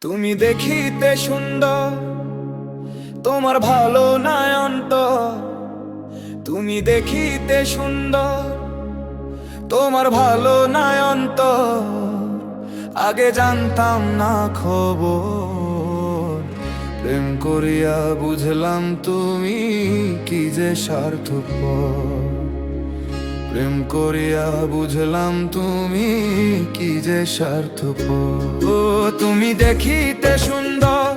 তুমি দেখিতে সুন্দর, তোমার ভালো নয়ন্ত। তুমি দেখিতে সুন্দর, তোমার ভালো নয়ন্ত। আগে জানতাম না খবর, প্রেম করিয়া বুঝলাম তুমি কি যে স্বার্থপর। প্রেম করিয়া বুঝলাম তুমি কি যে স্বার্থপর। ও তুমি দেখিতে সুন্দর,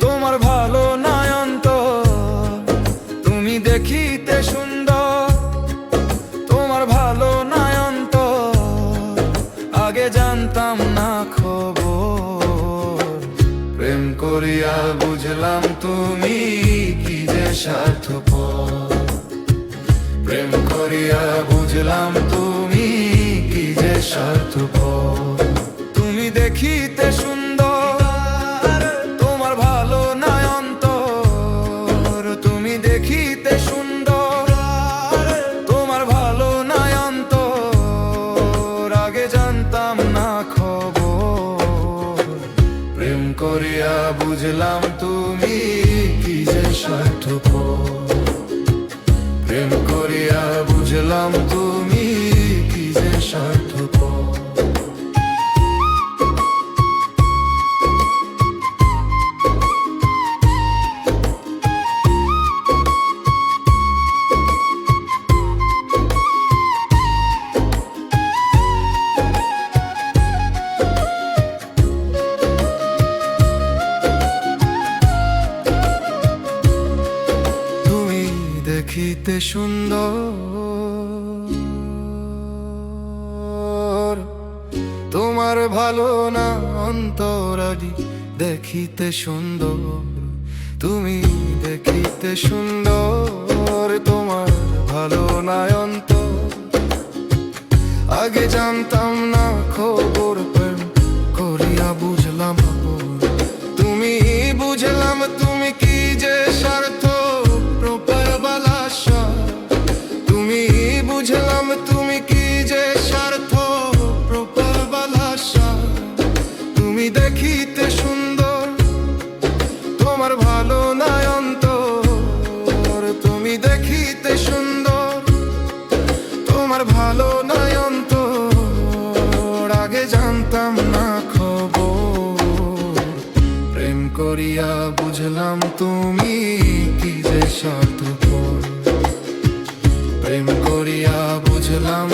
তোমার ভালো নয়ন্ত। তুমি দেখিতে সুন্দর, তোমার ভালো নয়ন্ত। আগে জানতাম না খবর, প্রেম করিয়া বুঝলাম তুমি কি যে স্বার্থপর। প্রেম করিয়া বুঝলাম তুমি কি যে স্বার্থপর। তুমি দেখিতে সুন্দর, তোমার ভালো নয়ন্ত। তুমি দেখিতে সুন্দর, তোমার ভালো নয়ন্ত। আগে জানতাম না খবর, প্রেম করিয়া বুঝলাম তুমি কি যে স্বার্থপর। প্রেম করিয়া বুঝলাম তুমি কি যে স্বার্থপর। দেখিতে সুন্দর, তোমার ভালো না অন্তরালি। দেখিতে সুন্দর, তুমি দেখিতে সুন্দর, তোমার ভালো না অন্তর। আগে জানতাম না খবর, প্রেম করিয়া বুঝলাম খবর। তুমি বুঝলাম তুমি কি যে স্বার্থ। তুমি বুঝলাম তুমি কি যে স্বার্থ প্রবলাশা। তুমি দেখিতে সুন্দর, তোমার ভালো নয়ন্ত। তুমি দেখিতে সুন্দর, তোমার ভালো নয়ন্ত। আগে জানতাম না খবর, প্রেম করিয়া বুঝলাম তুমি কি যে স্বার্থপর। প্রেম করিয়া বুঝলাম